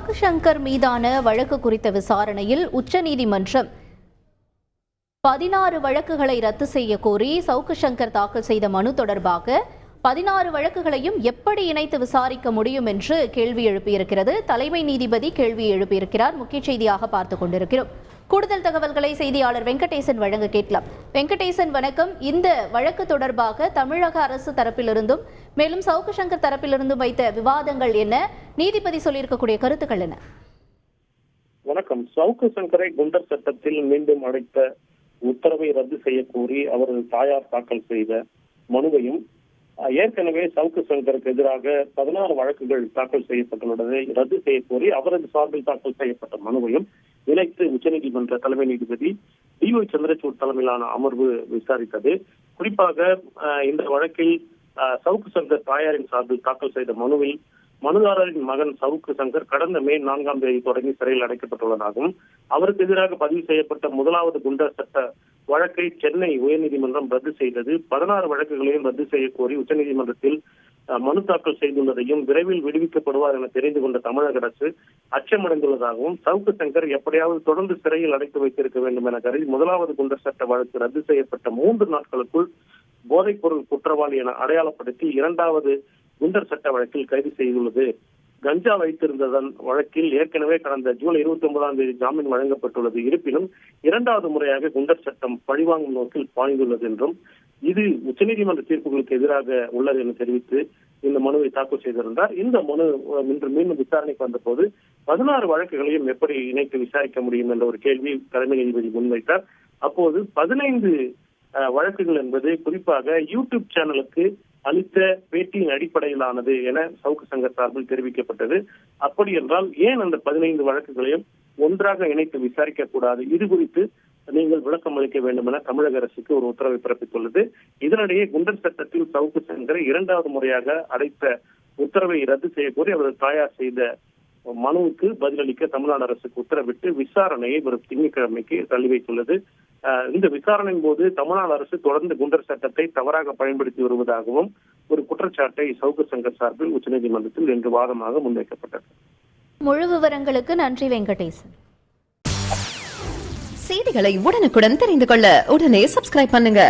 சவுக்கு சங்கர் மீதான வழக்கு குறித்த விசாரணையில் உச்சநீதிமன்றம் 16 வழக்குகளை ரத்து செய்ய கோரி சவுக்கு சங்கர் தாக்கல் செய்த மனு தொடர்பாக 16 வழக்குகளையும் எப்படி இணைத்து விசாரிக்க முடியும் என்று கேள்வி எழுப்பியிருக்கிறது. தலைமை நீதிபதி கேள்வி எழுப்பியிருக்கிறார். முக்கிய செய்தியாக பார்த்துக் கொண்டிருக்கிறோம். கூடுதல் தகவல்களை செய்தியாளர் வெங்கடேசன் வழங்க கேட்கலாம். வெங்கடேசன், வணக்கம். இந்த வழக்கு தொடர்பாக தமிழக அரசு தரப்பிலிருந்தும் மேலும் சவுக்கு சங்கர் தரப்பிலிருந்தும் வைத்த விவாதங்கள் என்ன? நீதிபதி சொல்லியிருக்கக்கூடிய கருத்துக்கள் என்ன? வணக்கம். சவுக்கு சங்கரை குண்டர் சட்டத்தில் மீண்டும் அடைத்த உத்தரவை ரத்து செய்ய கோரி அவரது தாயார் தாக்கல் செய்த மனுவையும், ஏற்கனவே சவுக்கு சங்கருக்கு எதிராக 16 வழக்குகள் தாக்கல் செய்யப்பட்டுள்ளதை ரத்து செய்ய கோரி அவரது சார்பில் தாக்கல் செய்யப்பட்ட மனுவையும் இணைத்து உச்சநீதிமன்ற தலைமை நீதிபதி டி.ஒய். சந்திரசூட் தலைமையிலான அமர்வு விசாரித்தது. குறிப்பாக இந்த வழக்கில் சவுக்கு சங்கர் தாயாரின் சார்பில் தாக்கல் செய்த மனுவில் மனுதாரரின் மகன் சவுக்கு சங்கர் கடந்த மே 4ஆம் தேதி தொடங்கி சிறையில் அடைக்கப்பட்டுள்ளதாகவும், அவருக்கு எதிராக பதிவு செய்யப்பட்ட முதலாவது குண்டர் சட்ட வழக்கை சென்னை உயர்நீதிமன்றம் ரத்து செய்தது. 16 வழக்குகளையும் ரத்து செய்ய கோரி உச்சநீதிமன்றத்தில் மனு தாக்கல் செய்துள்ளதையும், விரைவில் விடுவிக்கப்படுவார் என தெரிந்து கொண்ட தமிழக அரசு அச்சமடைந்துள்ளதாகவும், சவுக்கு சங்கர் எப்படியாவது தொடர்ந்து சிறையில் அடைத்து வைத்திருக்க வேண்டும் என கருதி முதலாவது குண்டர் சட்ட வழக்கு ரத்து செய்யப்பட்ட 3 நாட்களுக்குள் போதைப் பொருள் குற்றவாளி என அடையாளப்படுத்தி 2வது குண்டர் சட்ட வழக்கில் கைது செய்துள்ளது. கஞ்சா வைத்திருந்ததன் வழக்கில் ஏற்கனவே கடந்த ஜூலை 29ஆம் தேதி ஜாமீன் வழங்கப்பட்டுள்ளது. இருப்பினும் 2வது முறையாக குண்டர் சட்டம் பழிவாங்கும் நோக்கில் பாய்ந்துள்ளது என்றும், இது உச்சநீதிமன்ற தீர்ப்புகளுக்கு எதிராக உள்ளது என தெரிவித்து இந்த மனுவை தாக்கல் செய்திருந்தார். இந்த மனு இன்று மீண்டும் விசாரணைக்கு வந்தபோது 16 வழக்குகளையும் எப்படி இணைத்து விசாரிக்க முடியும் என்ற ஒரு கேள்வி தலைமை நீதிபதி முன்வைத்தார். அப்போது 15 வழக்குகள் என்பது குறிப்பாக யூடியூப் சேனலுக்கு அளித்த பேட்டியின் அடிப்படையிலானது என சவுக்கு சங்கர் சார்பில் தெரிவிக்கப்பட்டது. அப்படி என்றால் ஏன் அந்த 15 வழக்குகளையும் ஒன்றாக இணைத்து விசாரிக்க கூடாது? இது குறித்து நீங்கள் விளக்கம் அளிக்க வேண்டும் என தமிழக அரசுக்கு ஒரு உத்தரவை பிறப்பித்துள்ளது. இதனிடையே குண்டர் சட்டத்தில் சவுக்கு சங்கரை 2வது முறையாக அடைத்த உத்தரவை ரத்து செய்ய கோரி அவரது தாயார் செய்த மனுவுக்கு பதிலளிக்க தமிழ்நாடு அரசுக்கு உத்தரவிட்டு விசாரணையை வரும் திங்கட்கிழமைக்கு தள்ளி வைத்துள்ளது. இந்த விசாரணையின் போது தமிழ்நாடு அரசு தொடர்ந்து குண்டர் சட்டத்தை தவறாக பயன்படுத்தி வருவதாகவும் ஒரு குற்றச்சாட்டை சவுக்கு சங்கர் சார்பில் உச்சநீதிமன்றத்தில் இன்று வாதமாக முன்வைக்கப்பட்டது. முழு விவரங்களுக்கு நன்றி வெங்கடேசன். செய்திகளை உடனுக்குடன் தெரிந்து கொள்ள உடனே சப்ஸ்கிரைப் பண்ணுங்க.